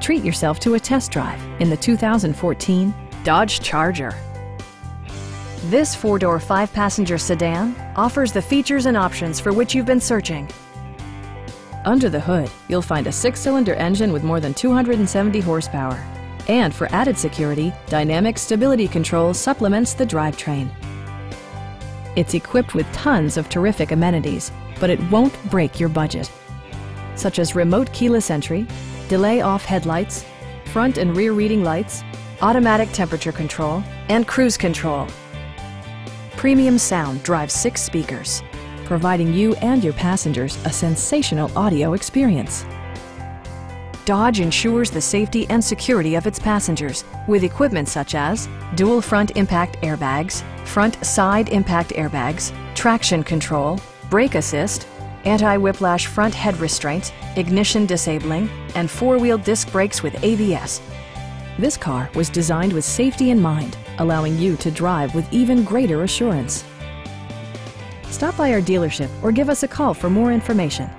Treat yourself to a test drive in the 2014 Dodge Charger. This four-door, five-passenger sedan offers the features and options for which you've been searching. Under the hood, you'll find a six-cylinder engine with more than 270 horsepower. And for added security, dynamic stability control supplements the drivetrain. It's equipped with tons of terrific amenities, but it won't break your budget, such as remote keyless entry, delay-off headlights, front and rear reading lights, automatic temperature control, and cruise control. Premium sound drives 6 speakers, providing you and your passengers a sensational audio experience. Dodge ensures the safety and security of its passengers with equipment such as dual front impact airbags, front side impact airbags, traction control, brake assist, anti-whiplash front head restraints, ignition disabling, and four-wheel disc brakes with ABS. This car was designed with safety in mind, allowing you to drive with even greater assurance. Stop by our dealership or give us a call for more information.